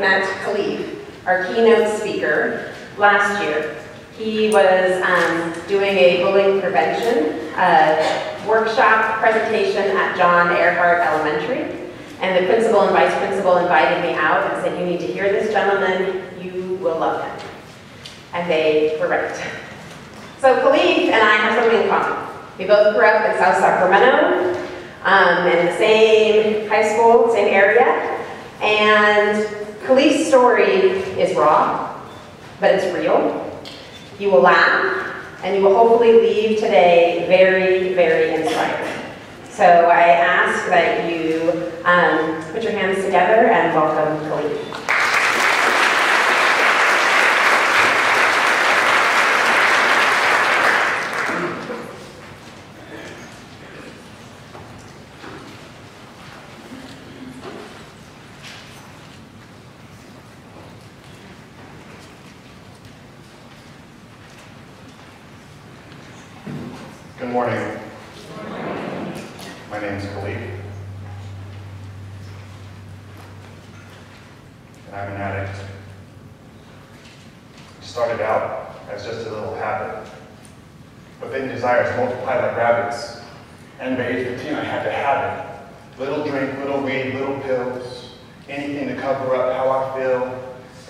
met Caliph, our keynote speaker, last year. He was doing a bullying prevention workshop presentation at John Earhart Elementary, and the principal and vice principal invited me out and said, "You need to hear this gentleman, you will love him." And they were right. So Caliph and I have something in common. We both grew up in South Sacramento, in the same high school, same area, and Caliph's story is raw, but it's real. You will laugh, and you will hopefully leave today very, very inspired. So I ask that you put your hands together and welcome Caliph. Good morning. My name is Caliph, and I'm an addict. It started out as just a little habit, but then desires multiplied like rabbits, and by age 15 I had to have it. Little drink, little weed, little pills, anything to cover up how I feel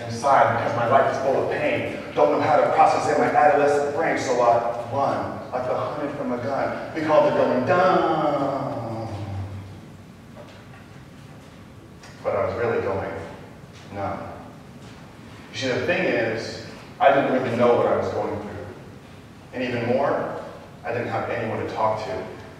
inside because my life is full of pain. Don't know how to process in my adolescent brain, so I run. Like the hunted from a gun. We call it going down. But I was really going numb. You see, the thing is, I didn't really know what I was going through. And even more, I didn't have anyone to talk to.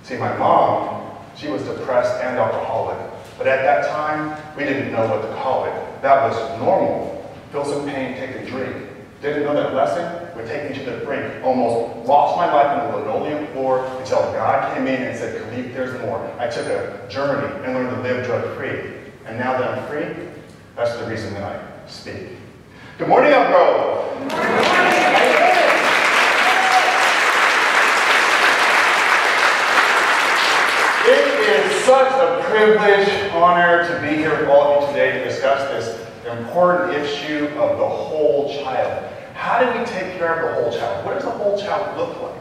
See, my mom, she was depressed and alcoholic. But at that time, we didn't know what to call it. That was normal. Feel some pain, take a drink. Didn't know that lesson would take me to the brink. Almost lost my life on the linoleum floor until God came in and said, "Caliph, there's more." I took a journey and learned to live drug-free. And now that I'm free, that's the reason that I speak. Good morning, Elk Grove. Good morning. It is such a privilege, honor to be here with all of you today to discuss this important issue of the whole child. How do we take care of the whole child? What does the whole child look like?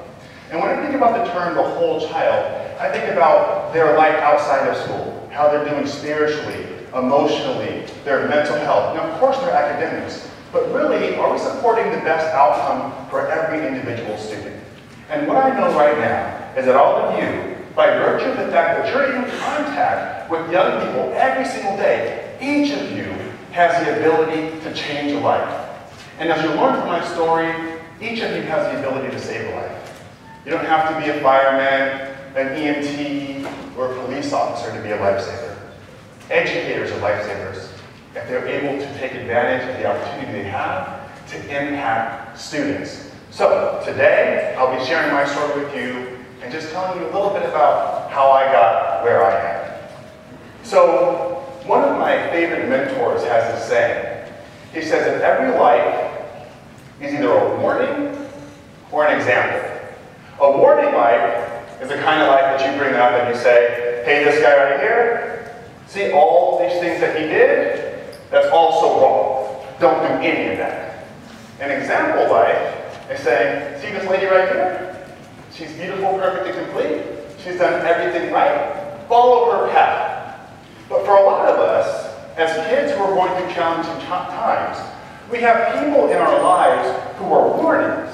And when I think about the term the whole child, I think about their life outside of school, how they're doing spiritually, emotionally, their mental health, and of course their academics. But really, are we supporting the best outcome for every individual student? And what I know right now is that all of you, by virtue of the fact that you're in contact with young people every single day, each of you has the ability to change a life. And as you learn from my story, each of you has the ability to save a life. You don't have to be a fireman, an EMT, or a police officer to be a lifesaver. Educators are lifesavers if they're able to take advantage of the opportunity they have to impact students. So today, I'll be sharing my story with you and just telling you a little bit about how I got where I am. So, one of my favorite mentors has this saying. He says that every life is either a warning or an example. A warning life is the kind of life that you bring up and you say, "Hey, this guy right here, see all these things that he did? That's also wrong. Don't do any of that." An example life is saying, "See this lady right here? She's beautiful, perfect, and complete. She's done everything right. Follow her path." But for a lot of us, as kids who are going through challenging times, we have people in our lives who are warnings.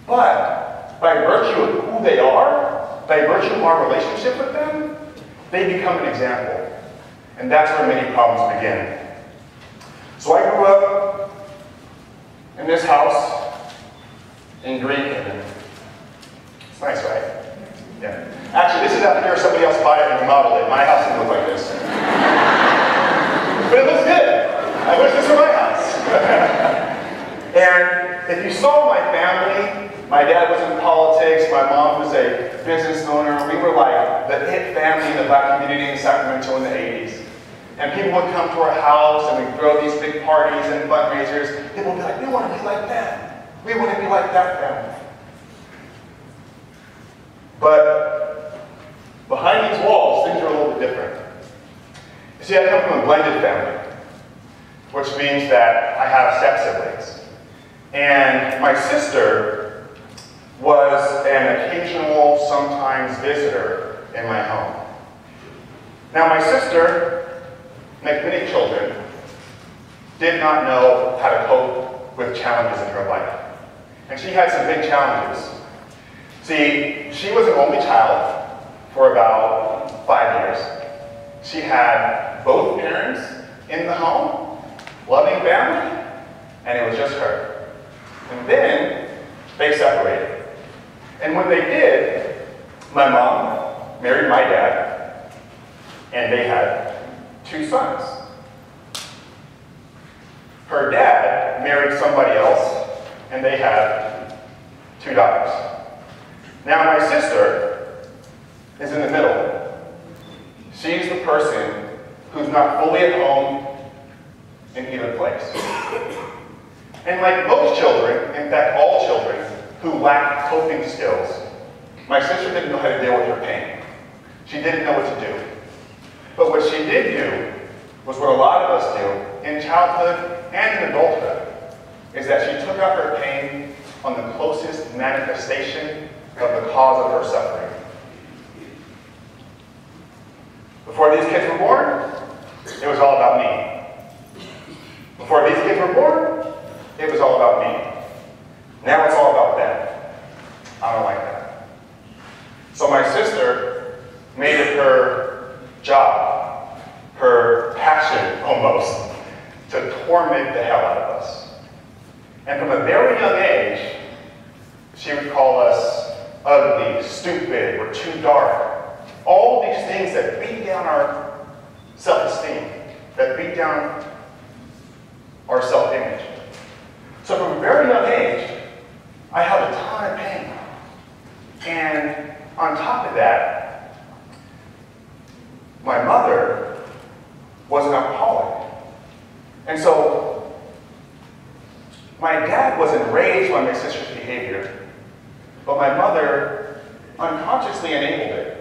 But by virtue of who they are, by virtue of our relationship with them, they become an example. And that's where many problems begin. So I grew up in this house in Greenhaven. It's nice, right? Yeah. Actually, this is after somebody else bought it and remodeled it. My house didn't look like this. But it looks good. I wish this were my house. And if you saw my family, my dad was in politics, my mom was a business owner. We were like the hit family in the black community in Sacramento in the 80s. And people would come to our house and we'd throw these big parties and fundraisers. People would be like, "We want to be like them. We want to be like that family." But behind these walls, things are a little bit different. You see, I come from a blended family. which means that I have step-siblings. And my sister was an occasional, sometimes visitor in my home. Now my sister, like many children, did not know how to cope with challenges in her life. And she had some big challenges. See, she was an only child for about 5 years. She had both parents in the home, loving family, and it was just her. And then they separated. And when they did, my mom married my dad, and they had 2 sons. Her dad married somebody else, and they had 2 daughters. Now my sister is in the middle. She's the person who's not fully at home in either place. And like most children, in fact all children, who lack coping skills, my sister didn't know how to deal with her pain. She didn't know what to do. But what she did do was what a lot of us do in childhood and in adulthood, is that she took out her pain on the closest manifestation of the cause of her suffering. Before these kids were born, it was all about me. Before these kids were born, it was all about me. Now it's all about them. I don't like that. So my sister made it her job, her passion almost, to torment the hell out of us. And from a very young age, she would call us ugly, stupid, we're too dark. All these things that beat down our self-esteem, that beat down our self-image. So from a very young age, I had a ton of pain. And on top of that, my mother was an alcoholic. And so my dad was enraged by my sister's behavior, but my mother unconsciously enabled it.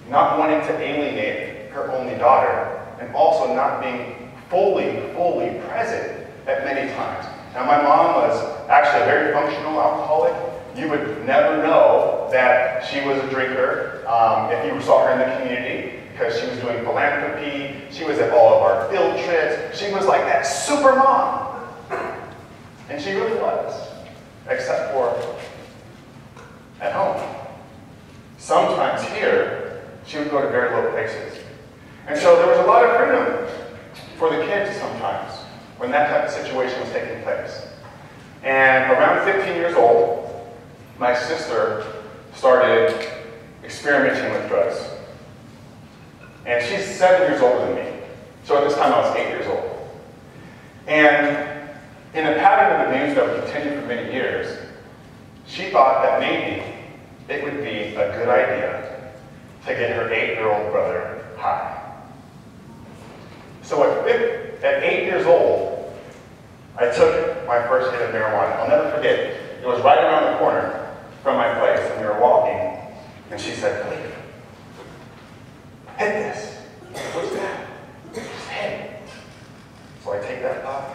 Not wanting to alienate her only daughter, and also not being fully present at many times. Now my mom was actually a very functional alcoholic. You would never know that she was a drinker if you saw her in the community, because she was doing philanthropy, she was at all of our field trips, she was like that super mom. And she really was, except for at home. Sometimes here, she would go to very low places. And so there was a lot of freedom for the kids sometimes when that type of situation was taking place. And around 15 years old, my sister started experimenting with drugs. And she's 7 years older than me. So at this time I was 8 years old. And in a pattern of abuse that would continue for many years, she thought that maybe it would be a good idea to get her 8-year-old brother high. So at 8 years old, I took my first hit of marijuana. I'll never forget, it was right around the corner from my place, and we were walking, and she said, "Caliph, hit this." "What's that?" "Just hit it." So I take that puff,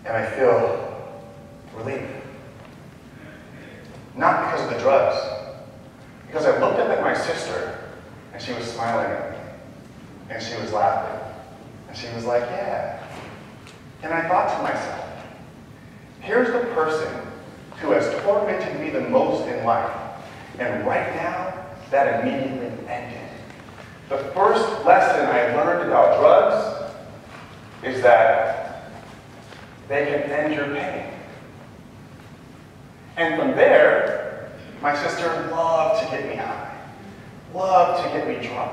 and I feel relief. Not because of the drugs, because I looked up at my sister, and she was smiling at me, and she was laughing, and she was like, "Yeah." And I thought to myself, here's the person who has tormented me the most in life, and right now, that immediately ended. The first lesson I learned about drugs is that they can end your pain. And from there, my sister loved to get me high, loved to get me drunk.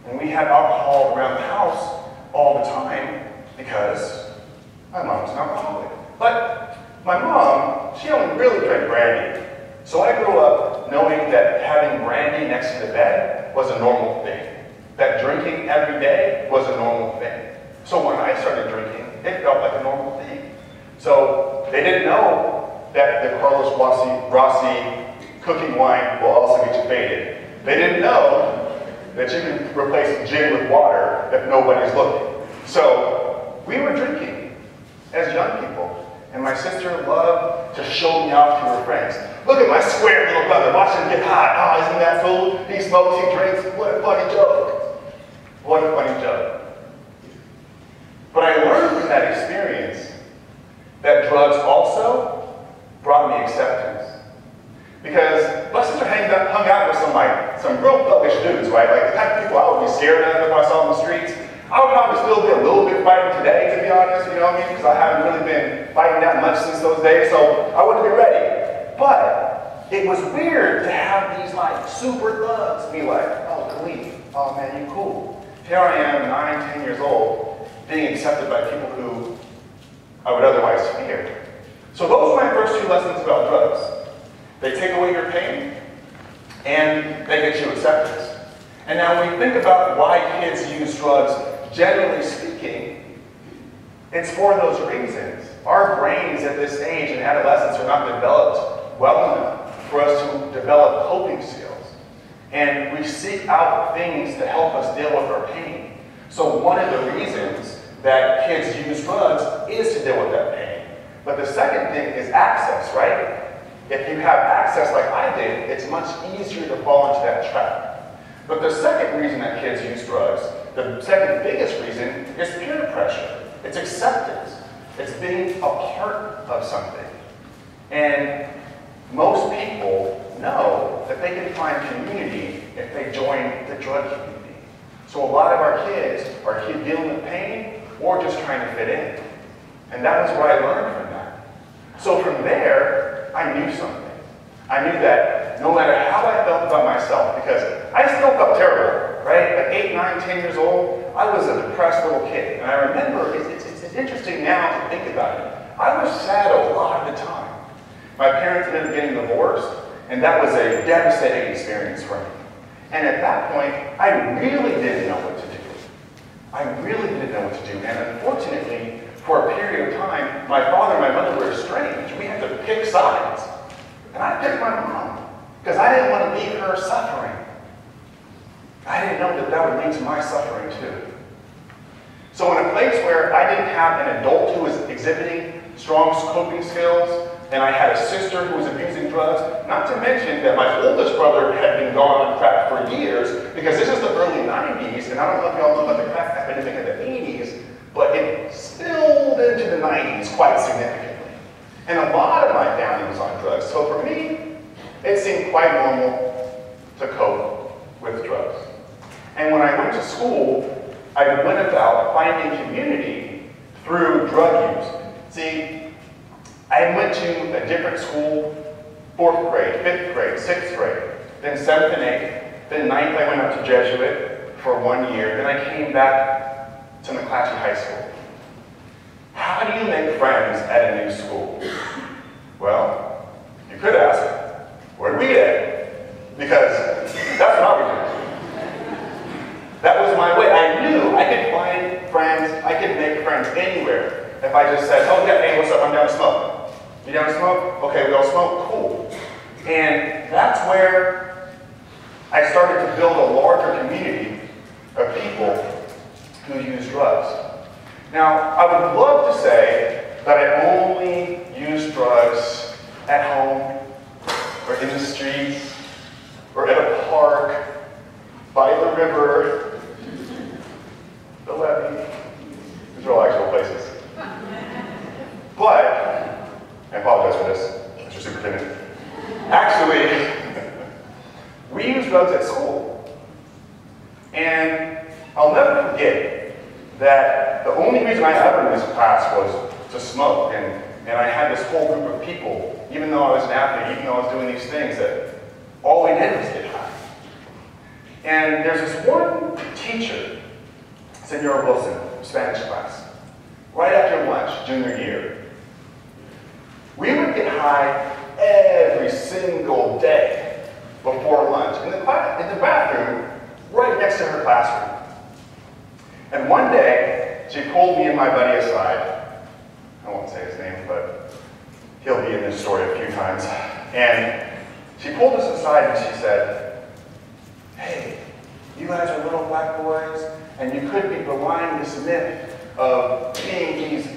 And we had alcohol around the house all the time because my mom's an alcoholic. But my mom, she only really drank brandy. So I grew up knowing that having brandy next to the bed was a normal thing. That drinking every day was a normal thing. So when I started drinking, it felt like a normal thing. So they didn't know that the Carlos Rossi cooking wine will also get you faded. They didn't know that you can replace gin with water if nobody's looking. So we were drinking as young people. And my sister loved to show me off to her friends. Look at my square little brother, watch him get hot. Oh, isn't that fool? He smokes, he drinks. What a funny joke. What a funny joke. But I learned from that experience that drugs also brought me acceptance. Because my sister hung out with some real thuggish dudes, right? Like the type of people I would be scared of if I saw on the streets. I would probably still be a little bit fighting today, to be honest, you know what I mean? Because I haven't really been fighting that much since those days, so I wouldn't be ready. But it was weird to have these like super thugs be like, oh, Caliph, oh man, you cool. Here I am, 9, 10 years old, being accepted by people who I would otherwise fear. So those were my first 2 lessons about drugs. They take away your pain, and they get you acceptance. And now when we think about why kids use drugs, generally speaking, it's for those reasons. Our brains at this age in adolescence are not developed well enough for us to develop coping skills. And we seek out things to help us deal with our pain. So one of the reasons that kids use drugs is to deal with that pain. But the second thing is access, right? If you have access like I did, it's much easier to fall into that trap. But the second reason that kids use drugs, the second biggest reason, is peer pressure. It's acceptance. It's being a part of something. And most people know that they can find community if they join the drug community. So a lot of our kids are dealing with pain or just trying to fit in. And that was what I learned from that. So from there, I knew something. I knew that no matter how I felt about myself, because I still felt terrible, right? At 8, 9, 10 years old, I was a depressed little kid. And I remember, it's interesting now to think about it. I was sad a lot of the time. My parents ended up getting divorced, and that was a devastating experience for me. And at that point, I really didn't know what to do. I really didn't know what to do. And unfortunately, for a period of time, my father and my mother were estranged. We had to pick sides. And I picked my mom, because I didn't want to leave her suffering. I didn't know that that would lead to my suffering too. So in a place where I didn't have an adult who was exhibiting strong coping skills, and I had a sister who was abusing drugs, not to mention that my oldest brother had been gone on crack for years, because this is the early 90s, and I don't know if y'all know about the crack epidemic in the 80s, but it spilled into the 90s quite significantly. And a lot of my family was on drugs, so for me, it seemed quite normal to cope with drugs. And when I went to school, I went about finding community through drug use. See, I went to a different school, 4th grade, 5th grade, 6th grade, then 7th and 8th, then 9th I went up to Jesuit for 1 year, then I came back to McClatchy High School. How do you make friends at a new school? Well, you could ask, where'd we at? Because that's what I was doing. That was my way. I knew I could find friends, I could make friends anywhere. If I just said, oh yeah, hey, what's up, I'm down to smoke. You down to smoke? Okay, we all smoke, cool. And that's where I started to build a larger community of people who use drugs. Now, I would love to say that I only use drugs at home, or in the streets, or at a park, by the river, the levee. These are all actual places. But, I apologize for this, Mr. Superintendent. Actually, we use drugs at school. And I'll never forget that the only reason I ever missed class was to smoke. And I had this whole group of people, even though I was an athlete, even though I was doing these things, that all we did was get high. And there's this one teacher, Senora Wilson, Spanish class, right after lunch, junior year. We would get high every single day before lunch in the bathroom right next to her classroom. And one day, she pulled me and my buddy aside. I won't say his name, but he'll be in this story a few times. And she pulled us aside and she said, hey, You guys are little black boys, and you could be belying this myth of being these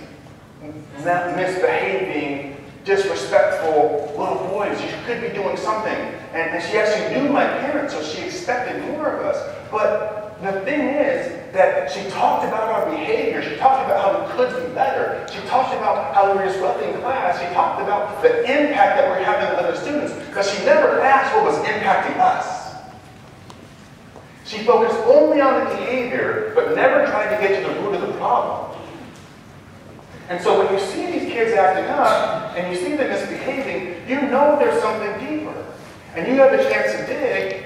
misbehaving, disrespectful little boys. You could be doing something. And she actually knew my parents, so she expected more of us. But the thing is that she talked about our behavior. She talked about how we could be better. She talked about how we were disrupting class. She talked about the impact that we're having on other students. But she never asked what was impacting us. She focused only on the behavior, but never tried to get to the root of the problem. And so when you see these kids acting up, and you see them misbehaving, you know there's something deeper. And you have a chance to dig,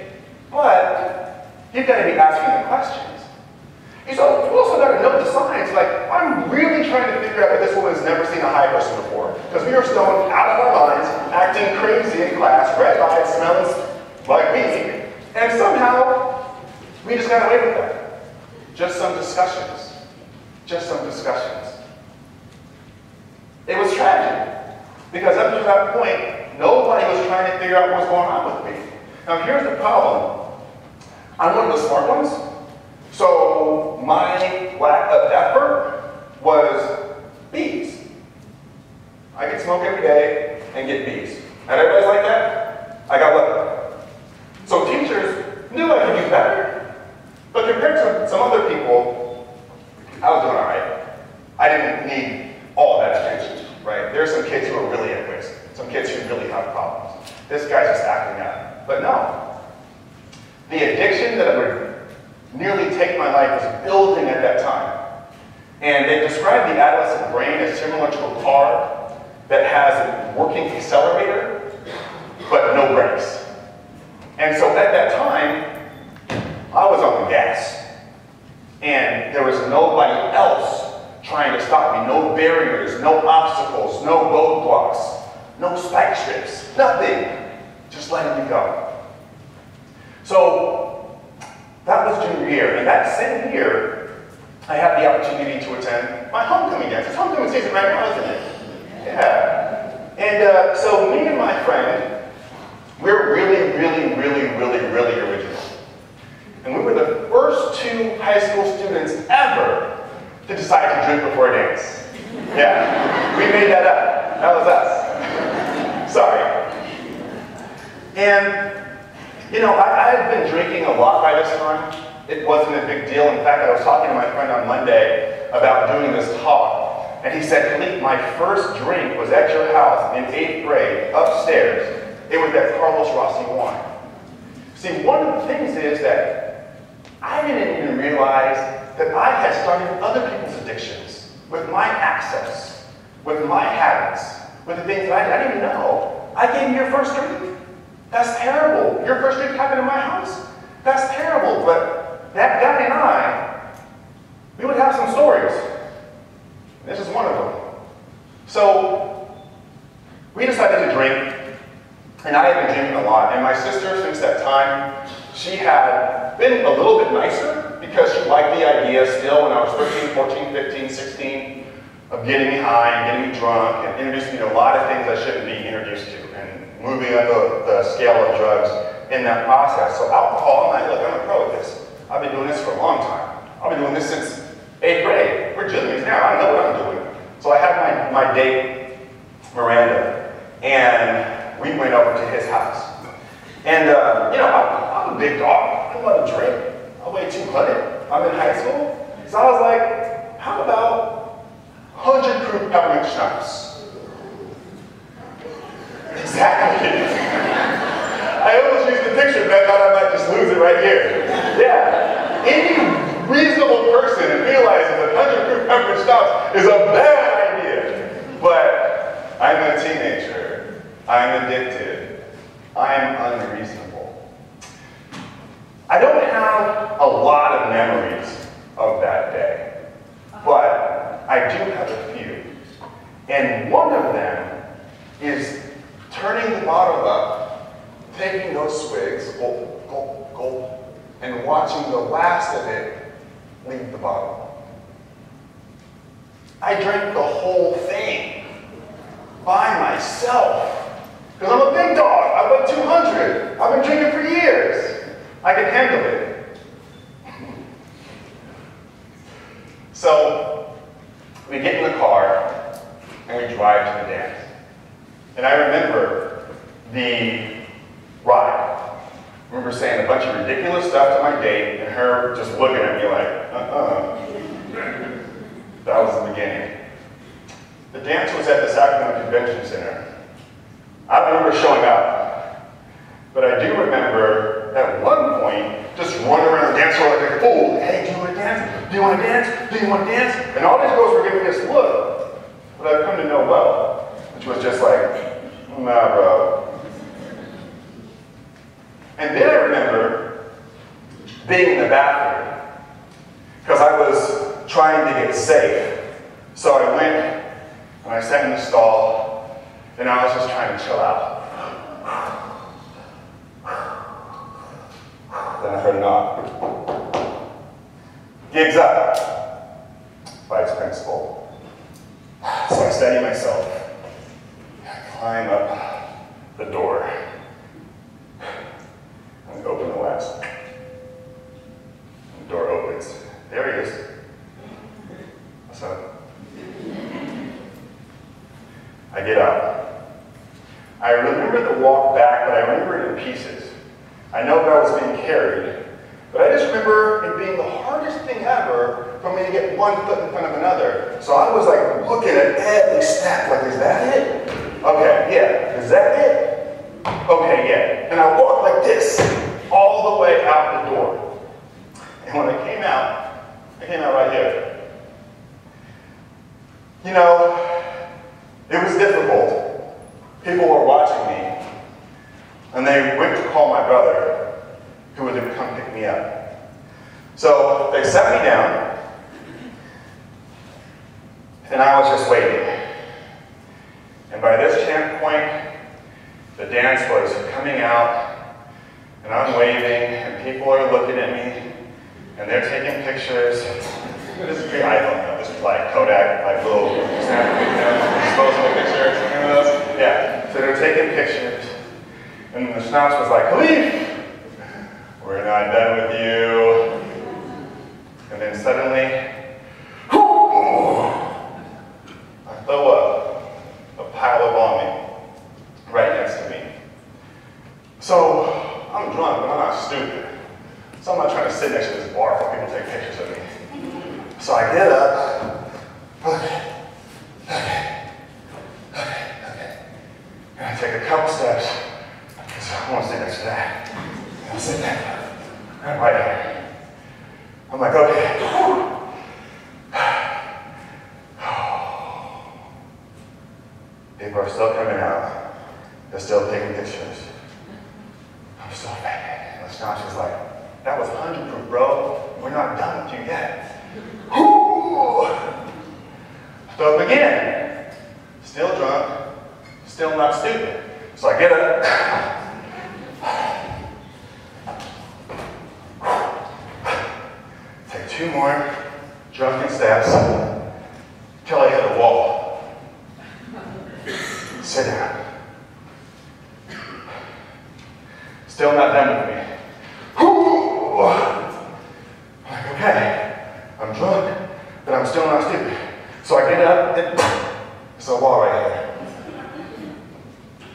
but you've got to be asking the questions. You also got to know the signs. Like, I'm really trying to figure out if this woman's never seen a high person before. Because we are stoned out of our minds, acting crazy in class, red-eyed, smelling like me, and somehow we just got away with that. Just some discussions. Just some discussions. It was tragic. Because up to that point, nobody was trying to figure out what was going on with me. Now here's the problem. I'm one of the smart ones. So my lack of effort was B's. I could smoke every day and get B's. And everybody's like that? I got lucky. So teachers knew I could do better. But compared to some other people, I was doing all right. I didn't need all that attention, right? There are some kids who are really at risk. Some kids who really have problems. This guy's just acting up. But no. The addiction that would nearly take my life was building at that time. And they described the adolescent brain as similar to a car that has a working accelerator, but no brakes. And so at that time, I was on the gas, and there was nobody else trying to stop me. No barriers, no obstacles, no roadblocks, no spike strips, nothing. Just letting me go. So that was junior year, and that same year, I had the opportunity to attend my homecoming dance. It's homecoming season right now, isn't it? Yeah. And so me and my friend, we're really, really, really, really, really original. And we were the first 2 high school students ever to decide to drink before a dance. Yeah, we made that up. That was us. Sorry. And, you know, I had been drinking a lot by this time. It wasn't a big deal. In fact, I was talking to my friend on Monday about doing this talk. And he said, Caliph, my first drink was at your house in 8th grade, upstairs. It was that Carlos Rossi wine. See, one of the things is that I didn't even realize that I had started other people's addictions with my access, with my habits, with the things that I didn't even know. I gave you your first drink. That's terrible. Your first drink happened in my house. That's terrible. But that guy and I, we would have some stories. This is one of them. So we decided to drink, and I had been drinking a lot. And my sister, since that time, she had been a little bit nicer because she liked the idea still when I was 13, 14, 15, 16 of getting me high and getting me drunk and introducing me to a lot of things I shouldn't be introduced to and moving up the scale of drugs in that process. So alcohol, I'm like, look, I'm a pro at this. I've been doing this for a long time. I've been doing this since 8th grade. We're juniors now. I know what I'm doing. So I had my date, Miranda, and we went over to his house. And, you know, I'm a big dog. I love to drink. I weigh 200. I'm in high school. So I was like, how about 100 proof peppermint schnapps? Exactly. I almost used the picture, but I thought I might just lose it right here. Yeah. Any reasonable person realizes that 100 proof peppermint schnapps is a bad idea. But I'm a teenager. I'm addicted. I'm unreasonable. I don't have a lot of memories of that day, but I do have a few. And one of them is turning the bottle up, taking those swigs, gulp, gulp, gulp, and watching the last of it leave the bottle. I drank the whole thing by myself. Because I'm a big dog. I weigh 200. I've been drinking for years. I can handle it. So we get in the car and we drive to the dance. And I remember the ride. I remember saying a bunch of ridiculous stuff to my date and her just looking at me like, That was the beginning. The dance was at the Sacramento Convention Center. I remember showing up, but I do remember at one point just running around the dance floor like a fool. Hey, do you want to dance? Do you want to dance? Do you want to dance? And all these girls were giving me this look, but I've come to know well, which was just like, nah, bro. And then I remember being in the bathroom because I was trying to get safe. So I went and I sat in the stall and I was just trying to chill out. Then I heard a knock. Gig's up. Vice principal. So I steady myself. I climb up the door. And open the latch. The door opens. There he is. What's up? I get up. I remember the walk back, but I remember it in pieces. I know that I was being carried, but I just remember it being the hardest thing ever for me to get one foot in front of another. So I was like looking at every step, like, is that it? Okay, yeah. Is that it? Okay, yeah. And I walked like this all the way out the door. And when I came out right here. You know, it was difficult. People were watching me, and they went to call my brother, who would come pick me up. So they sat me down, and I was just waiting. And by this point, the dance was coming out, and I'm waving, and people are looking at me, and they're taking pictures. This is pre-iPhone though. This is like Kodak, like little snap, disposable pictures, remember those? Yeah. So they're taking pictures. And the schnapps was like, Caliph, we're not done with you. And then suddenly, I throw up a pile of vomit right next to me. So I'm drunk, but I'm not stupid. So I'm not trying to sit next to this bar while people take pictures of me. So I get up, okay. And I take a couple steps, because I want to sit next to that. And I'll sit there, right here. I'm like, okay. People are still coming out. They're still taking pictures. I'm still banging. And the scotch is like, that was 100 proof, bro. We're not done with you yet. Throw up again. Still drunk, still not stupid. So I get up. Take 2 more drunken steps till I hit a wall. Sit down. Still not done with me. I'm like, okay. I'm drunk, but I'm still not stupid. So I get up, and there's a wall right here.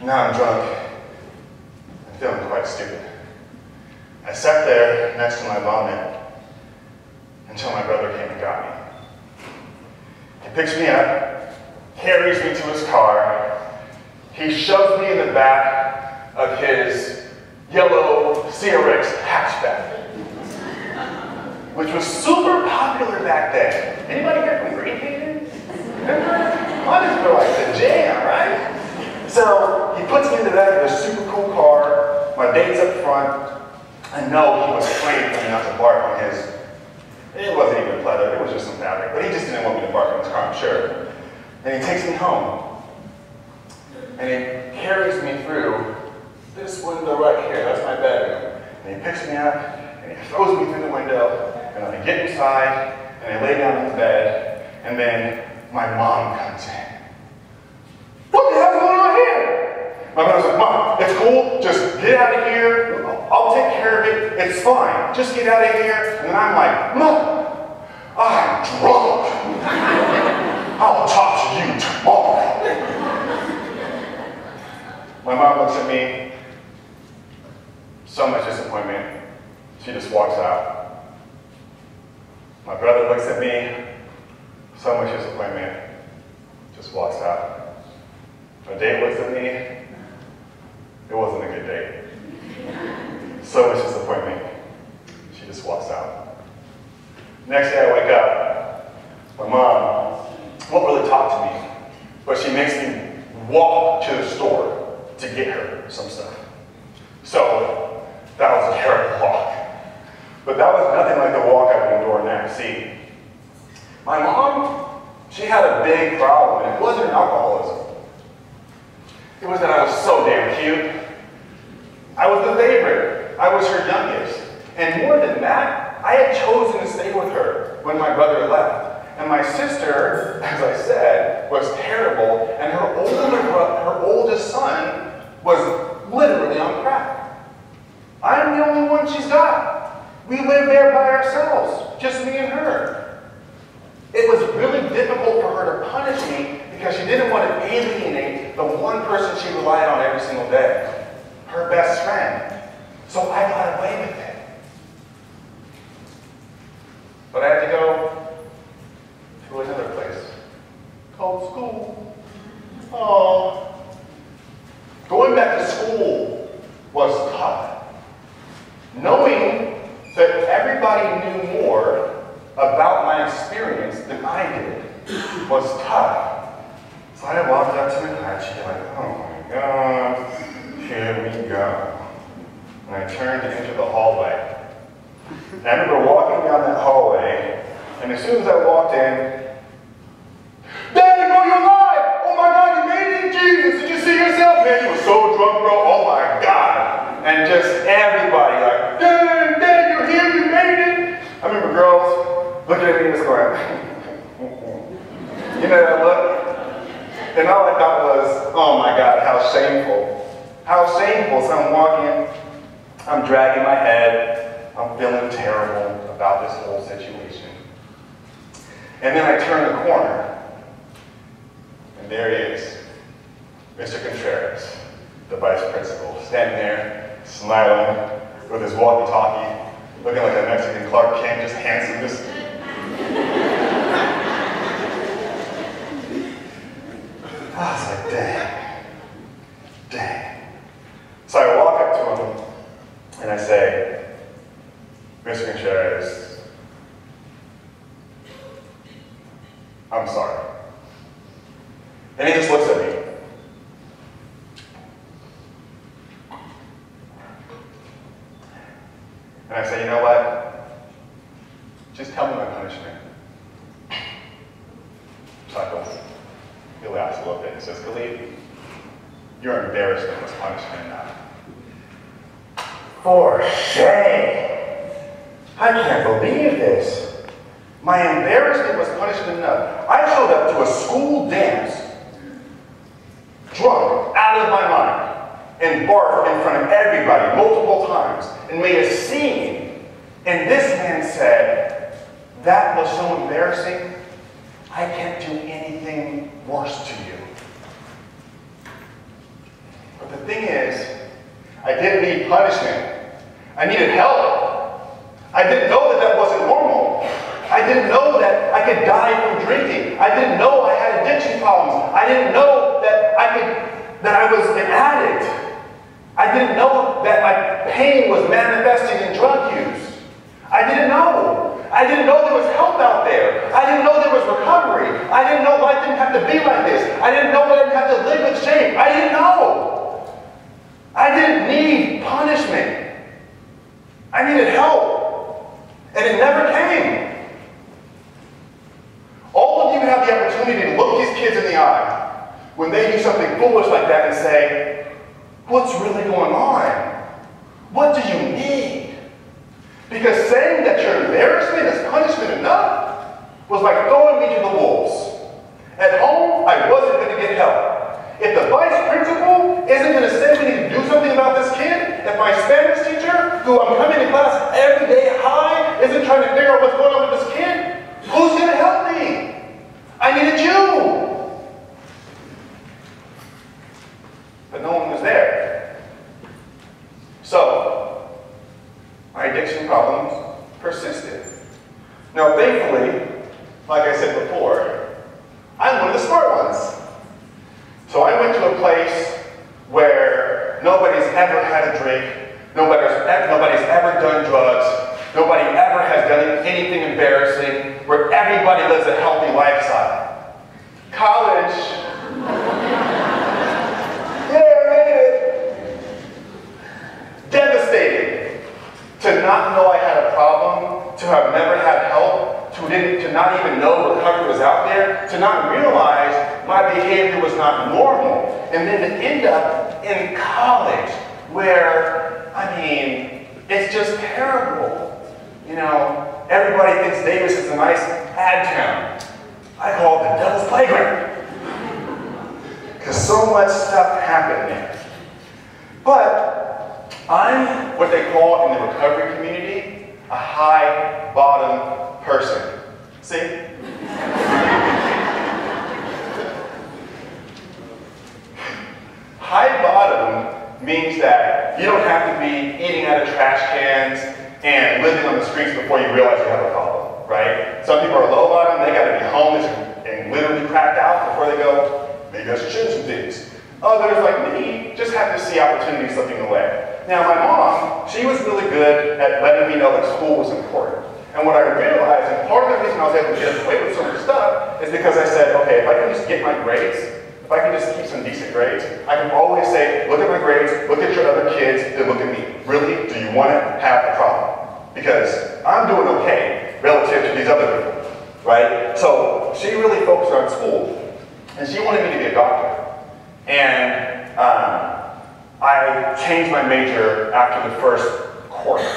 Now I'm drunk. I'm feeling quite stupid. I sat there next to my vomit until my brother came and got me. He picks me up, carries me to his car. He shoves me in the back of his yellow CRX hatchback, which was super popular back then. Anybody here from Greenhaven? Remember? Honestly, were like the jam, right? So he puts me in the back of a super cool car. My date's up front. I know he was praying for me not to bark on his, it wasn't even leather, it was just some fabric, but he just didn't want me to bark on his car, I'm sure. And he takes me home. And he carries me through this window right here, that's my bedroom. And he picks me up, and he throws me through the window, and I get inside, and I lay down in the bed, and then my mom comes in. What the hell's going on here? My mother's like, Mom, it's cool, just get out of here, I'll take care of it, it's fine, just get out of here. And then I'm like, Mom, I'm drunk. My brother looks at me, so much disappointment, just walks out. My date looks at me, it wasn't a good date. So much disappointment, she just walks out. Next day I wake up, my mom won't really talk to me, but she makes me walk to the store to get her some stuff. So that was a terrible walk. But that was nothing like the walk I would endure next. See, my mom, she had a big problem, and it wasn't alcoholism. It was that I was so damn cute. I was the favorite. I was her youngest. And more than that, I had chosen to stay with her when my brother left. And my sister, as I said, was terrible, and her oldest son was literally on crack. I'm the only one she's got. We live there by ourselves, just me and her. It was really difficult for her to punish me because she didn't want to alienate the one person she relied on every single day, her best friend. So I got away with it. But I had to go to another place called school. Oh, going back to school was tough. Knowing that everybody knew more about my experience than I did was tough. So I walked up to my class, like, oh my God, here we go. And I turned into the hallway. And I remember walking down that hallway, and as soon as I walked in, Daddy, bro, you're alive! Oh my God, you made it, Jesus! Did you see yourself? Man, you were so drunk, bro. Oh my God! And just everybody like, Dad, you're here, you made it! I remember girls looking at me and just going, you know that look? And all I thought was, oh my God, how shameful. How shameful. So I'm walking, I'm dragging my head, I'm feeling terrible about this whole situation. And then I turn the corner, and there he is, Mr. Contreras, the vice principal, standing there, smiling, with his walkie-talkie, looking like a Mexican Clark Kent, just handsome, just... I was like, dang. So I walk up to him, and I say, Mr. Contreras, I'm sorry. And he just looks at me. And I say, you know what? Just tell me my punishment. Chuckles. He laughs a little bit and says, Caliph, your embarrassment was punishment enough. For shame! I can't believe this. My embarrassment was punishment enough. I showed up to a school dance, drunk, out of my mind, and barfed in front of everybody multiple times, and made a scene. And this man said, that was so embarrassing, I can't do anything worse to you. But the thing is, I didn't need punishment. I needed help. I didn't know that that wasn't normal. I didn't know that I could die from drinking. I didn't know I had addiction problems. I didn't know that I was an addict. I didn't know that my pain was manifesting in drug use. I didn't know. I didn't know there was help out there. I didn't know there was recovery. I didn't know life didn't have to be like this. I didn't know that I didn't have to live with shame. I didn't know. I didn't need punishment. I needed help. And it never came. All of you have the opportunity to look these kids in the eye when they do something foolish like that and say, what's really going on? What do you need? Because saying that your embarrassment is punishment enough was like throwing me to the wolves. At home, I wasn't going to get help. If the vice principal isn't going to say we need to do something about this kid, if my Spanish teacher, who I'm coming to class every day high, isn't trying to figure out what's going on with this kid, who's going to help me? I needed you. But no one was there. So, my addiction problems persisted. thankfully, like I said before, I'm one of the smart ones. So I went to a place where nobody's ever had a drink, nobody's ever done drugs, nobody ever has done anything embarrassing, where everybody lives a healthy lifestyle. College. Yeah, I made it. Devastating. To not know I had a problem, to have never had help, to not even know recovery was out there, to not realize my behavior was not normal, and then to end up in college where, I mean, it's just terrible. You know, everybody thinks Davis is a nice ad town. I call it the devil's playground. Because so much stuff happened there. But I'm what they call in the recovery community a high bottom person. See? High bottom means that you don't have to be eating out of trash cans and living on the streets before you realize you have a problem, right? Some people are low bottom, they gotta be homeless and literally cracked out before they go, maybe I should change some things. Others, like me, just have to see opportunities slipping away. Now, my mom, she was really good at letting me know that school was important. And what I realized, and part of the reason I was able to get away with so much stuff, is because I said, okay, if I can just get my grades, if I can just keep some decent grades, I can always say, look at my grades, look at your other kids, then look at me. Really, do you want to have a problem? Because I'm doing okay relative to these other people, right? So she really focused on school, and she wanted me to be a doctor. And I changed my major after the first quarter.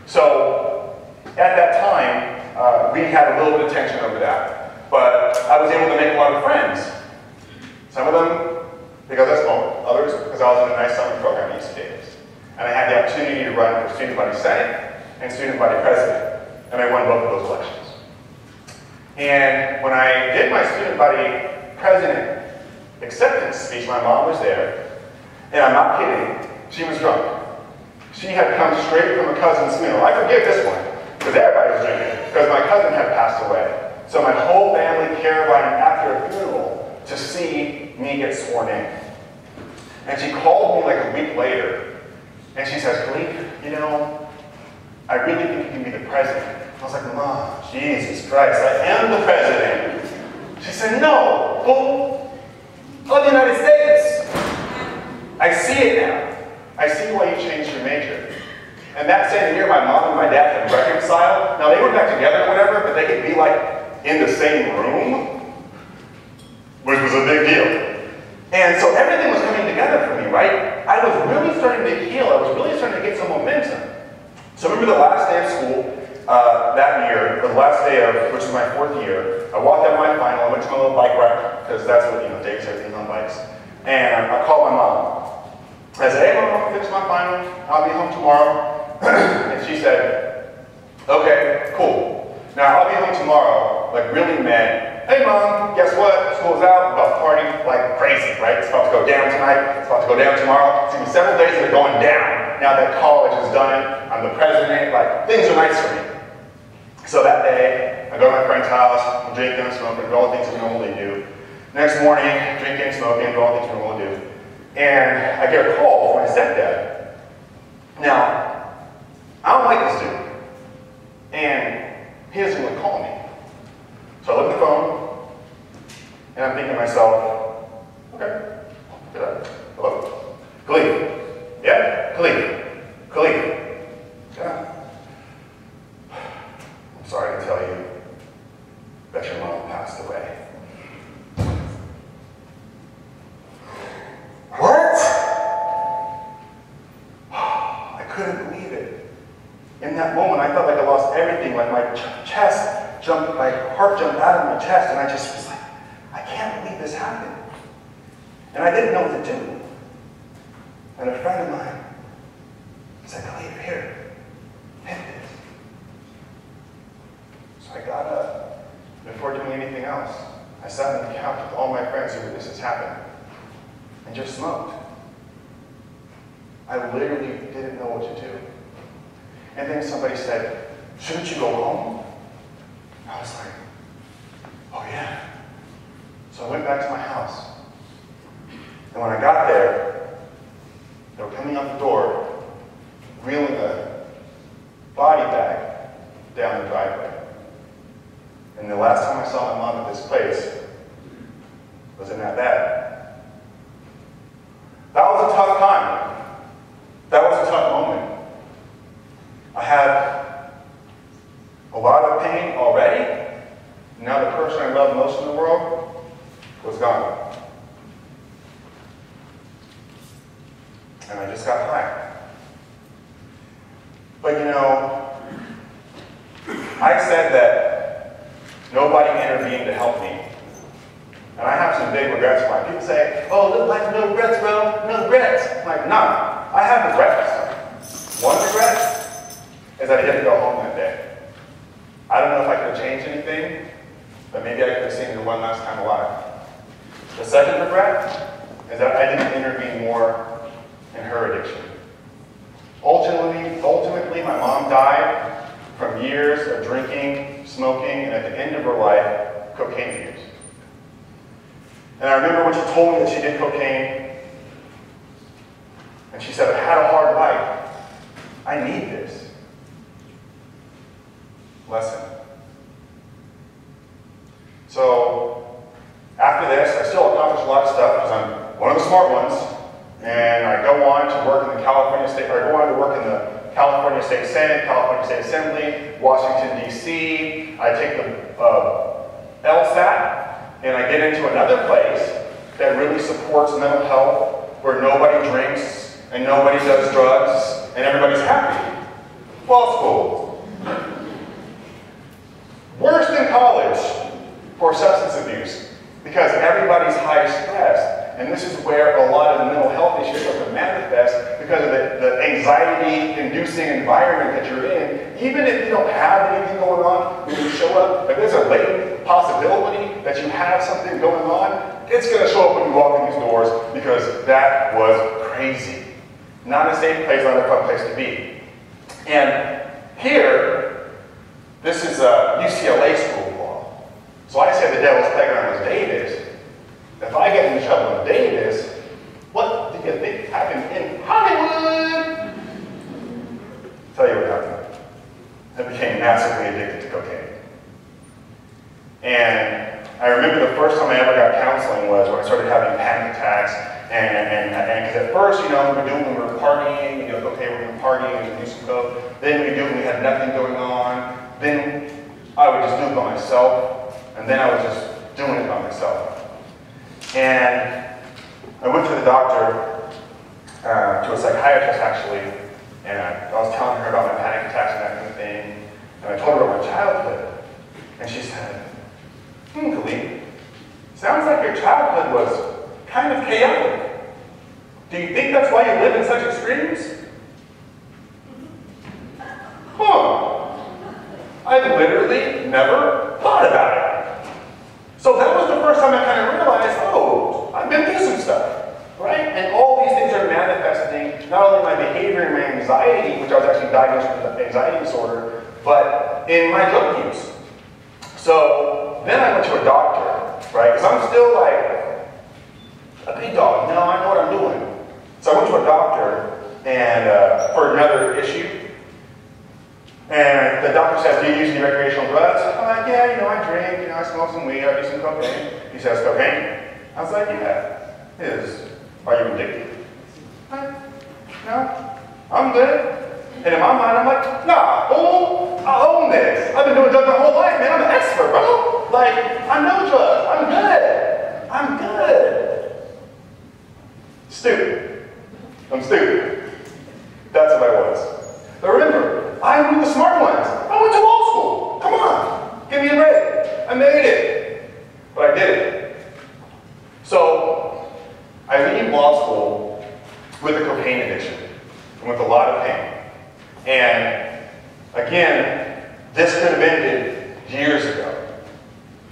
So at that time, we had a little bit of tension over that. But I was able to make a lot of friends. Some of them because I smoked, others because I was in a nice summer program at UC Davis. And I had the opportunity to run for student body senate and student body president. And I won both of those elections. And when I did my student body president acceptance speech, my mom was there. And I'm not kidding, she was drunk. She had come straight from a cousin's funeral. I forgive this one, because everybody was drinking, because my cousin had passed away. So my whole family caravaned after a funeral to see me get sworn in. And she called me like a week later, and she says, Caliph, you know, I really think you can be the president. I was like, Mom, Jesus Christ, I am the president. She said, no, fool, of the United States. I see it now. I see why you changed your major. And that same year, my mom and my dad had reconciled. Now, they were back together or whatever, but they could be like in the same room, which was a big deal. And so everything was coming together for me, right? I was really starting to heal. I was really starting to get some momentum. So I remember the last day of school that year, the last day of, which was my 4th year, I walked out my final, I went to my little bike rack, because that's what, Dave's everything on bikes. And I called my mom. I said, hey Mom, I finished my final, I'll be home tomorrow. And she said, okay, cool. Now I'll be home tomorrow, like really meant, hey Mom, guess what? School's out, I'm about to party like crazy, right? It's about to go down tonight, it's about to go down tomorrow. It's gonna be several days that are going down. Now that college is done, I'm the president, like things are nice for me. So that day, I go to my friend's house, I'm drinking, I'm smoking, do all the things we normally do. Next morning, drinking, smoking, do all the things we normally do. And I get a call from my stepdad. Now, I don't like this dude. And he doesn't even call me. So I look at the phone, and I'm thinking to myself, okay, hello? Caliph. Yeah? Caliph. Caliph. Yeah. I'm sorry to tell you that your mom passed away. What? I couldn't believe it. In that moment, I felt like I lost everything, like my chest jumped, my heart jumped out of my chest, and I just was like, I can't believe this happened. And I didn't know what to do. And a friend of mine said, Caliph, here, hit this. So I got up. Before doing anything else, I sat on the couch with all my friends who witnesses happened and just smoked. I literally didn't know what to do. And then somebody said, shouldn't you go home? I I was like, oh yeah. So I went back to my house. And when I got there, they were coming out the door, wheeling a body bag down the driveway. And the last time I saw my mom at this place was in that bed. That was a tough time. That was a tough moment. I had a lot of pain already. Now the person I loved most in the world was gone. And I just got high. But you know, I said that nobody intervened to help me. And I have some big regrets for it. People say, oh, look like no regrets, bro, no regrets. I'm like, nah, I have regrets. One regret is that I didn't go home that day. I don't know if I could have changed anything, but maybe I could have seen her one last time alive. The second regret is that I didn't intervene more in her addiction. Ultimately, my mom died from years of drinking, smoking, and at the end of her life, cocaine use. And I remember when she told me that she did cocaine, and she said, I had a hard life. I need this. Lesson. So, after this, I still accomplish a lot of stuff because I'm one of the smart ones. And I go on to work in the California State Senate, California State Assembly, Washington, D.C. I take the LSAT, and I get into another place that really supports mental health, where nobody drinks, and nobody does drugs, and everybody's happy. Law school. Worse than college for substance abuse, because everybody's high stressed. And this is where a lot of the mental health issues start to manifest because of the anxiety-inducing environment that you're in. Even if you don't have anything going on, when you show up, if there's a latent possibility that you have something going on, it's going to show up when you walk in these doors because that was crazy. Not a safe place, not a fun place to be. And here, this is a UCLA school of law. So I say the devil's playground is Davis. If I get in trouble in Davis, what do you think happened in Hollywood? Tell you what happened. I became massively addicted to cocaine. And I remember the first time I ever got counseling was when I started having panic attacks. And because at first, you know, we were partying, you know, okay, we're going to party and do some coke. Then we we had nothing going on. Then I would just do it by myself. And then I was just doing it by myself. And I went to the doctor, to a psychiatrist actually, and I was telling her about my panic attacks and that kind of thing. And I told her about my childhood. And she said, Caliph, sounds like your childhood was kind of chaotic. Do you think that's why you live in such extremes? Huh. I literally never thought about it. So that was the first time I kind of realized, oh, I've been through some stuff, right? And all these things are manifesting not only my behavior and my anxiety, which I was actually diagnosed with an anxiety disorder, but in my drug use. So then I went to a doctor, right? Because I'm still like a big dog. No, I know what I'm doing. So I went to a doctor and for another issue. And the doctor says, do you use any recreational drugs? I'm like, yeah, you know, I drink, you know, I smoke some weed, I do some cocaine. He says, cocaine? I was like, yeah. Are you addicted? No, I'm good. And in my mind, I'm like, nah, fool, I own this. I've been doing drugs my whole life, man. I'm an expert, bro. Like, I know drugs. I'm good. I'm good. Stupid. I'm stupid. That's what I was. But remember, I'm one of the smart ones. I went to law school. Come on. Give me a break. I made it. But I did it. So, I leave law school with a cocaine addiction and with a lot of pain. And again, this could have ended years ago.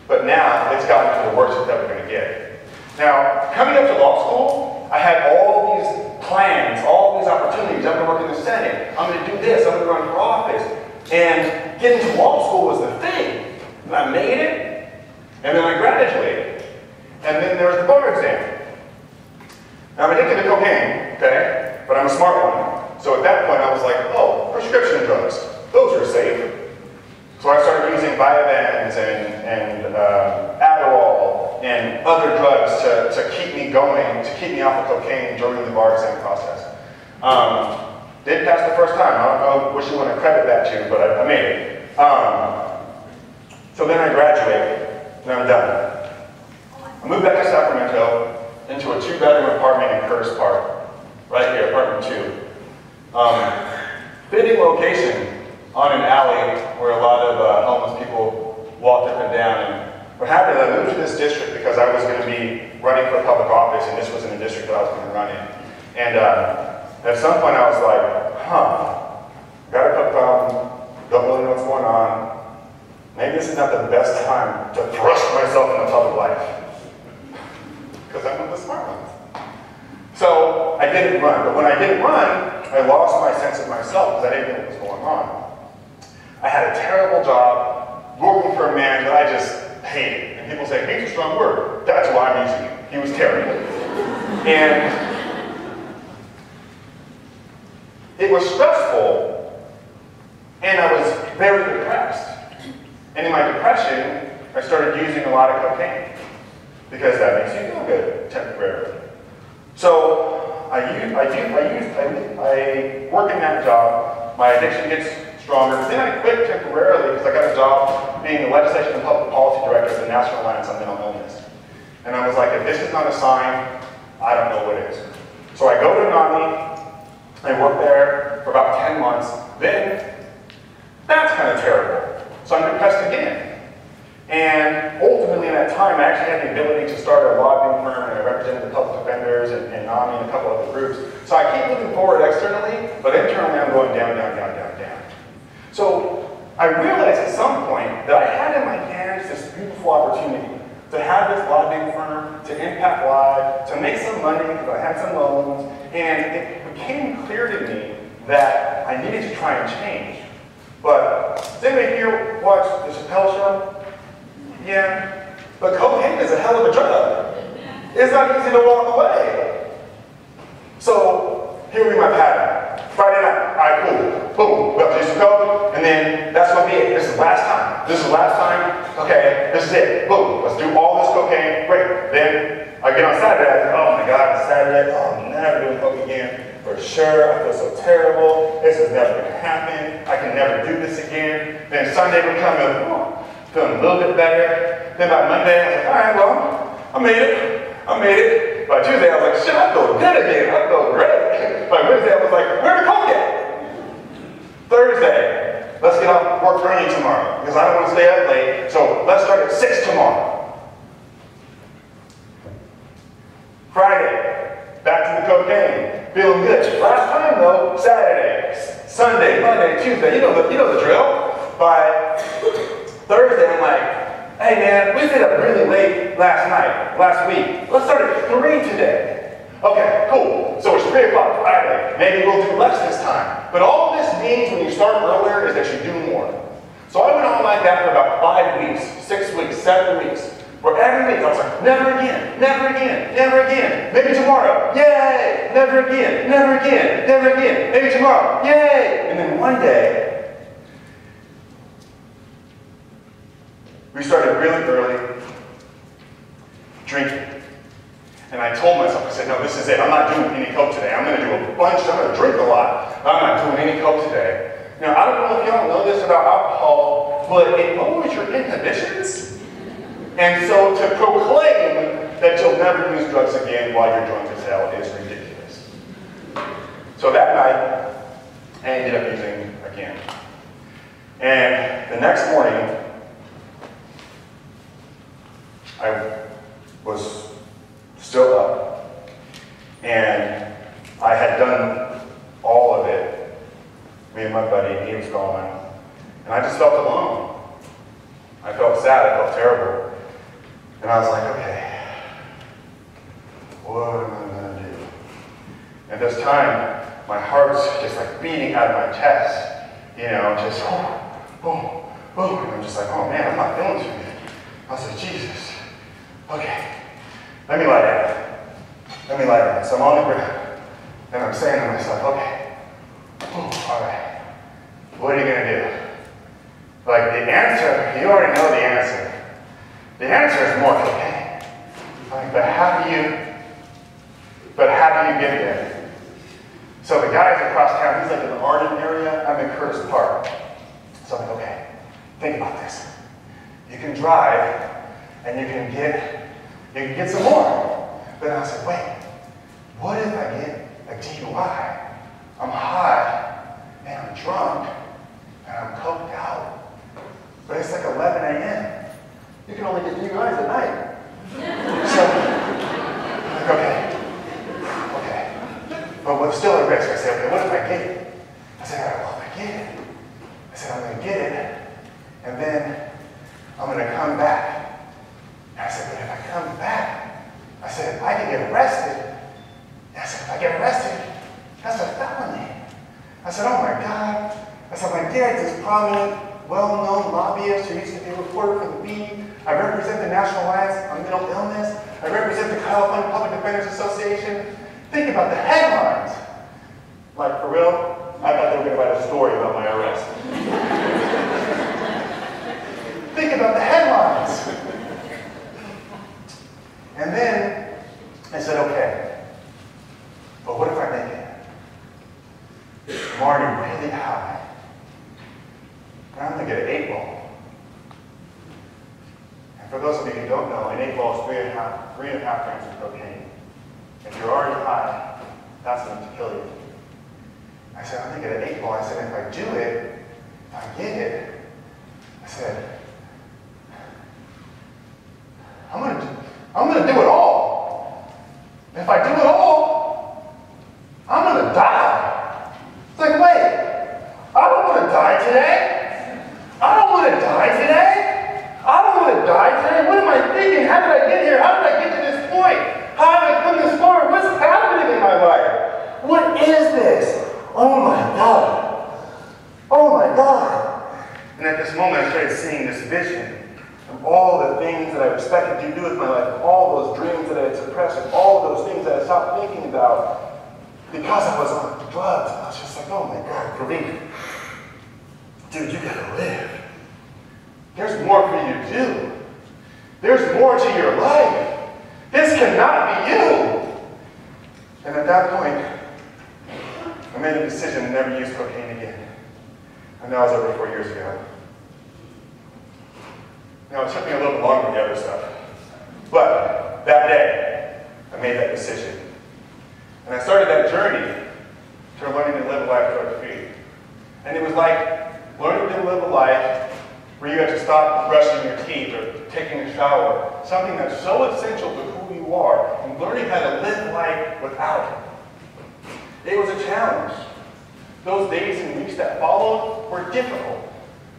But now, it's gotten to the worst it's ever going to get. Now, coming up to law school, I had all these plans, all these opportunities. I'm going to work in the Senate. I'm going to do this. I'm going to run for office. And getting to law school was the thing. And I made it, and then I graduated. And then there was the bar exam. Now, I'm addicted to cocaine, okay? But I'm a smart one. So at that point, I was like, oh, prescription drugs. Those are safe. So I started using Vyvanse and Adderall and other drugs to keep me going, to keep me off of cocaine during the bar exam process. Didn't pass the first time. I don't know what you want to credit that to, but I made it. So then I graduated, and I'm done. I moved back to Sacramento into a 2-bedroom apartment in Curtis Park, right here, apartment 2. Fitting location on an alley where a lot of homeless people walked up and down. And what happened is I moved to this district because I was going to be running for public office, and this was in the district that I was going to run in. And at some point I was like, got a cup problem, don't really know what's going on. Maybe this is not the best time to thrust myself into public life. Because I'm one of the smart ones. So I didn't run. But when I didn't run, I lost my sense of myself because I didn't know what was going on. I had a terrible job working for a man that I just hated. And people say, hate's a strong word. That's why I'm using it. He was terrible. And it was stressful, and I was very depressed. And in my depression, I started using a lot of cocaine because that makes you feel good temporarily. So I work in that job. My addiction gets stronger. Then I quit temporarily because I got a job being the Legislation and Public Policy Director at the National Alliance on Mental Illness. And I was like, if this is not a sign, I don't know what is. So I go to NAMI. I work there for about 10 months. Then that's kind of terrible. So I'm depressed again. And ultimately, in that time, I actually had the ability to start a lobbying firm, and I represented the public defenders and NAMI and a couple other groups. So I keep looking forward externally, but internally, I'm going down, down, down, down, down. So I realized at some point that I had in my hands this beautiful opportunity to have this lobbying firm, to impact lives, to make some money because I had some loans, and it became clear to me that I needed to try and change. But does anybody here watch the Chappelle Show? Yeah. But cocaine is a hell of a drug. It's not easy to walk away. So here would be my pattern. Friday night, all right, cool. Boom, we have to do some coke, and then that's gonna be it. This is the last time. This is the last time. Okay, this is it. Boom, let's do all this cocaine. Great. Then I get on Saturday, I think, oh my God, it's Saturday. Oh, I'm never doing coke again. For sure, I feel so terrible. This is never gonna happen. I can never do this again. Then Sunday would come and feeling a little bit better. Then by Monday, I was like, all right, well, I made it. I made it. By Tuesday, I was like, shit, I feel good again. I feel great. By Wednesday, I was like, where the coke at? Thursday, let's get off work early tomorrow because I don't want to stay up late. So let's start at 6 tomorrow. Friday, back to the cocaine. Feeling good. Last time though, Saturday, Sunday, Monday, Tuesday, you know the drill. By Thursday, I'm like, hey man, we stayed up really late last week. Let's start at 3 today. Okay, cool. So it's 3 o'clock Friday. Maybe we'll do less this time. But all this means when you start earlier is that you do more. So I went on like that for about 5 weeks, 6 weeks, 7 weeks. Where every week I was like, never again, never again, never again. Maybe tomorrow, yay! Never again, never again, never again. Maybe tomorrow, yay! And then one day, we started really early drinking. And I told myself, I said, no, this is it. I'm not doing any coke today. I'm going to do a bunch, I'm going to drink a lot. I'm not doing any coke today. Now, I don't know if y'all know this about alcohol, but it lowers your inhibitions. And so to proclaim that you'll never use drugs again while you're drunk as hell is ridiculous. So that night, I ended up using again. And the next morning, I was still up, and I had done all of it. Me and my buddy, he was gone, and I just felt alone. I felt sad, I felt terrible. And I was like, okay, what am I going to do? At this time, my heart's just like beating out of my chest, you know, just boom, boom, boom, and I'm just like, oh man, I'm not feeling too good. I was like, Jesus. Okay, let me lie down. Let me lie down. So I'm on the ground, and I'm saying to myself, okay, all right, what are you going to do? Like, the answer, you already know the answer. The answer is more cocaine. Like, but how do you get there? So the guy's across town, he's like in the Arden area, I'm in Curtis Park. So I'm like, okay, think about this. You can drive, and you can get some more. But I was like, wait, what if I get a DUI? I'm high, and I'm drunk, and I'm coked out. But it's like 11 a.m. You can only get DUIs at night. So, I'm like, okay. But what's still a risk? I said, okay, what if I get it? I said, all right, well, if I get it, I said, I'm going to get it, and then I'm going to come back. And I said, but if I come back, I said, I can get arrested. And I said, if I get arrested, that's a felony. I said, oh my God. I said, my dad's this prominent, well-known lobbyist who used to be a reporter for the Beat. I represent the National Alliance on Mental Illness. I represent the California Public Defenders Association. Think about the headlines. Like, for real, I thought they were going to write a story about my arrest. Think about the headlines. And then I said, okay, but what if I make it? I'm already really high. And I'm going to get an 8-ball. And for those of you who don't know, an 8-ball is 3.5 grams of cocaine. If you're already high, that's enough to kill you. I said, I'm going to get an 8-ball. I said, if I do it, if I get it, I said, I'm going to do it all. And if I do it all, I'm going to die. It's like, wait, I don't want to die today. I don't want to die today. I don't want to die today. What am I thinking? How did I get here? How did I get to this point? How did I come this far? What's happening in my life? What is this? Oh my God. Oh my God. And at this moment, I started seeing this vision of all the things that I expected to do with my life, all those dreams that I had suppressed, and all of those things that I stopped thinking about because I was on drugs. I was just like, oh my God, Caliph, dude, you gotta live. There's more for you to do. There's more to your life. This cannot be you. And at that point, I made a decision to never use cocaine again. And that was over 4 years ago. Now, it took me a little longer than the other stuff. But that day, I made that decision. And I started that journey to learning to live a life drug-free. And it was like learning to live a life where you had to stop brushing your teeth or taking a shower, something that's so essential to who you are, and learning how to live life without it. It was a challenge. Those days and weeks that followed were difficult.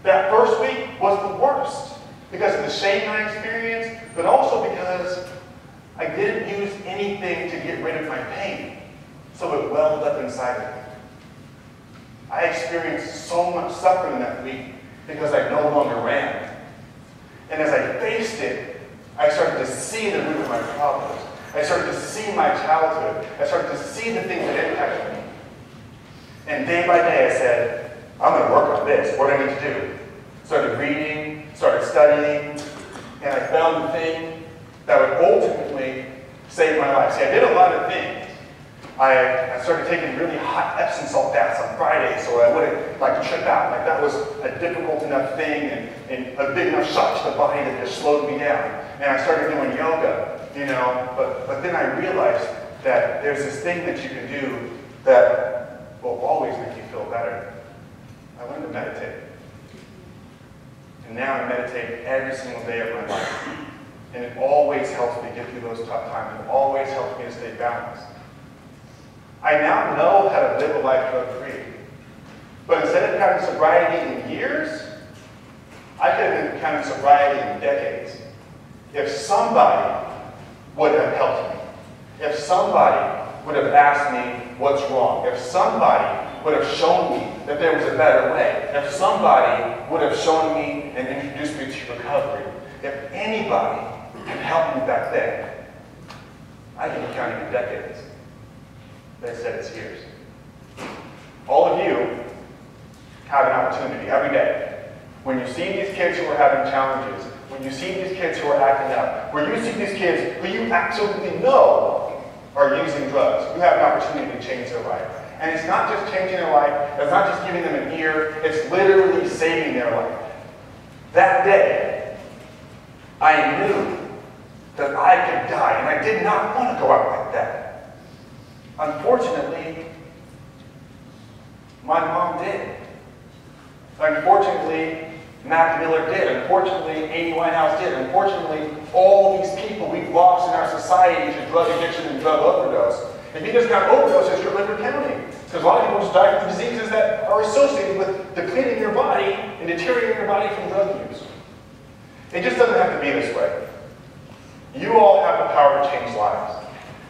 That first week was the worst because of the shame I experienced, but also because I didn't use anything to get rid of my pain, so it welled up inside of me. I experienced so much suffering that week because I no longer ran. And as I faced it, I started to see the root of my problems. I started to see my childhood. I started to see the things that impacted me. And day by day I said, I'm going to work on this. What do I need to do? Started reading, started studying, and I found the thing that would ultimately save my life. See, I did a lot of things. I started taking really hot Epsom salt baths on Fridays so I wouldn't trip out. That was a difficult enough thing and a big enough shock to the body that just slowed me down. And I started doing yoga, but then I realized that there's this thing that you can do that will always make you feel better. I learned to meditate. And now I meditate every single day of my life. And it always helps me get through those tough times. It always helps me to stay balanced. I now know how to live a life drug-free. But instead of counting sobriety in years, I could have been counting sobriety in decades. If somebody would have helped me, if somebody would have asked me what's wrong, if somebody would have shown me that there was a better way, if somebody would have shown me and introduced me to recovery. If anybody can help me back then, I can be counting in decades. They said it's years. All of you have an opportunity every day. When you see these kids who are having challenges, when you see these kids who are acting up, when you see these kids who you absolutely know are using drugs, you have an opportunity to change their life. And it's not just changing their life, it's not just giving them an ear, it's literally saving their life. That day, I knew that I could die, and I did not want to go out like that. Unfortunately, my mom did. Unfortunately, Mac Miller did. Unfortunately, Amy Winehouse did. Unfortunately, all these people we've lost in our society to drug addiction and drug overdose. If you just count overdoses, you're liver counting. Because a lot of people just die from diseases that are associated with depleting your body and deteriorating your body from drug use. It just doesn't have to be this way. You all have the power to change lives.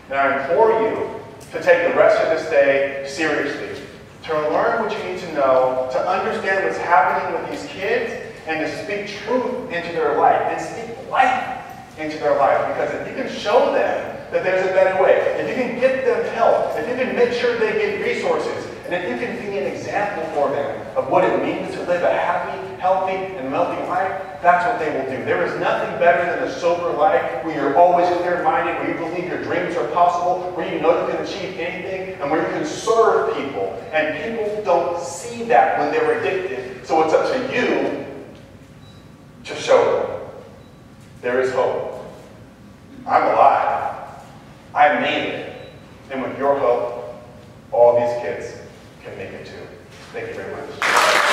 And I implore you to take the rest of this day seriously, to learn what you need to know, to understand what's happening with these kids, and to speak truth into their life, and speak life into their life. Because if you can show them that there's a better way, if you can get them help, if you can make sure they get resources, and if you can be an example for them of what it means to live a happy, healthy, and wealthy life, that's what they will do. There is nothing better than a sober life where you're always clear-minded, where you believe your dreams are possible, where you know you can achieve anything, and where you can serve people. And people don't see that when they're addicted, so it's up to you to show them. There is hope. I'm alive. I made it. And with your help, all these kids can make it too. Thank you very much.